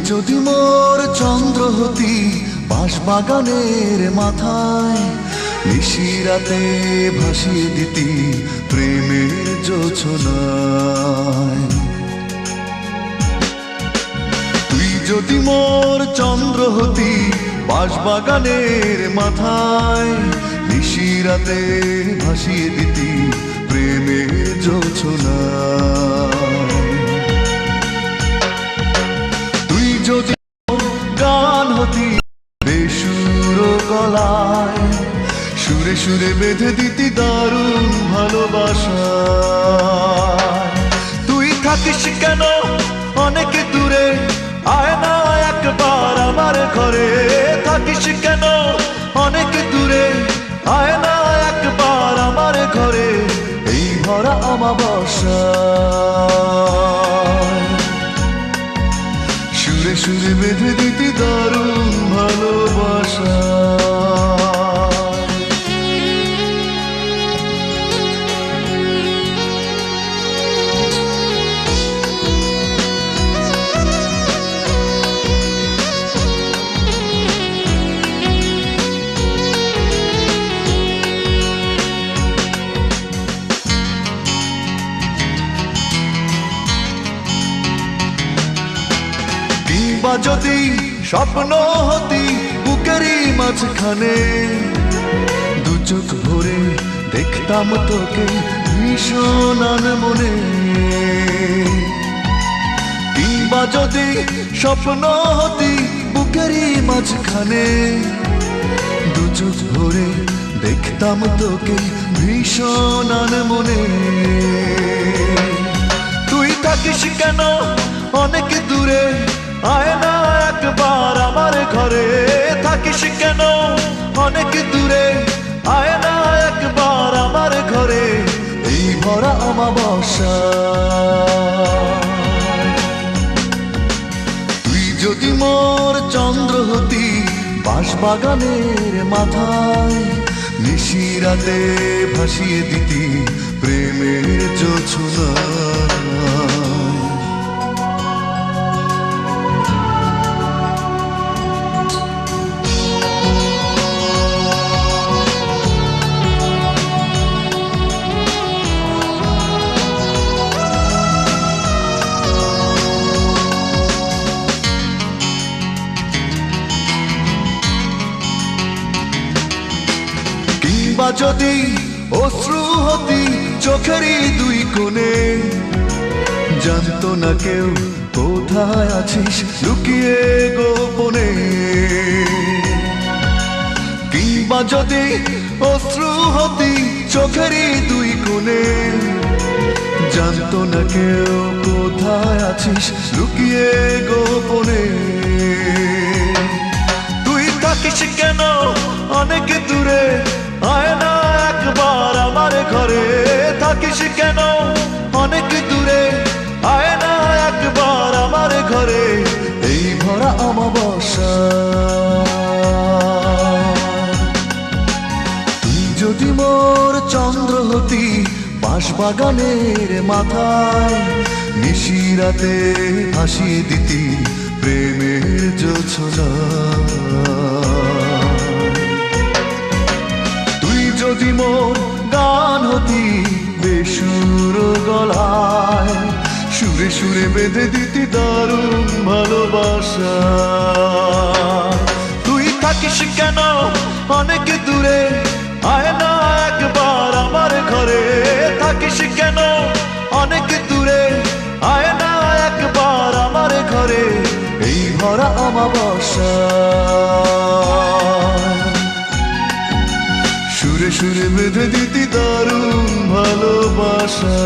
যদি মোর চন্দ্র হতি বাঁশবাগানের মাথায়, নিশিরাতে ভাসিয়ে দিতি প্রেমের জোছনায়। তুই যদি মোর চন্দ্র হতি বাঁশবাগানের মাথায়, নিশিরাতে ভাসিয়ে দিতি প্রেমের জোছনায়। তুই যদি গান হতি বেসুর গলায়, সুরে সুরে বেঁধে দিতি দারুণ ভালোবাসা। তুই থাকিস কেন অনেক দূরে, আয় না একবার আমার ঘরে। থাকিস কেন অনেক দূরে, আয় না একবার আমার ঘরে। এই ভরা অমাবস্যা সুরে সুরে বেঁধে দিতি দারুণ ভালোবাসা। কিংবা যদি স্বপ্ন হতি বুকেরই মাঝখানে, দু চোখ ভরে দেখতাম তোকে ভীষণ মনে। কিংবা যদি স্বপ্ন হতি বুকেরই মাঝখানে, দু চোখ ভরে দেখতাম তোকে ভীষণ মনে। তুই থাকিস কেন অনেক দূরে, আয় না একবার আমার ঘরে। থাকিস কেন অনেক দূরে, আয় না একবার আমার ঘরে। এই ভরা অমাবস্যা তুই যদি মোর চন্দ্র হতি বাঁশবাগানের মাথায়, নিশিরাতে ভাসিয়ে দিতি প্রেমের জোছনায়। কিংবা যদি অশ্রু হতি চোখেরই দুই কোণে, জানতো না কেউ কোথায় আছিস লুকিয়ে গোপনে। কিংবা যদি অশ্রু হতি চোখেরই দুই কোণে, জানতো না কেউ কোথায় আছিস লুকিয়ে গোপনে। তুই থাকিস কেন অনেক দূরে, আয় না একবার আমার ঘরে। থাকিস কেন অনেক দূরে, আয় না একবার আমার ঘরে। এই ভরা অমাবস্যা তুই যদি মোর চন্দ্র হতি বাঁশবাগানের মাথায়, নিশিরাতে ভাসিয়ে দিতি প্রেমের জোছনায়। যদি মোর গান হতি বেসুর গলায়, সুরে সুরে বেঁধে দিতি দারুণ ভালোবাসা। তুই থাকিস কেন অনেক দূরে, আয় না একবার আমার ঘরে। থাকিস কেন অনেক দূরে, আয় না একবার আমার ঘরে। এই ভরা অমাবস্যা সুরে সুরে বেঁধে দিতি দারুণ ভালোবাসা।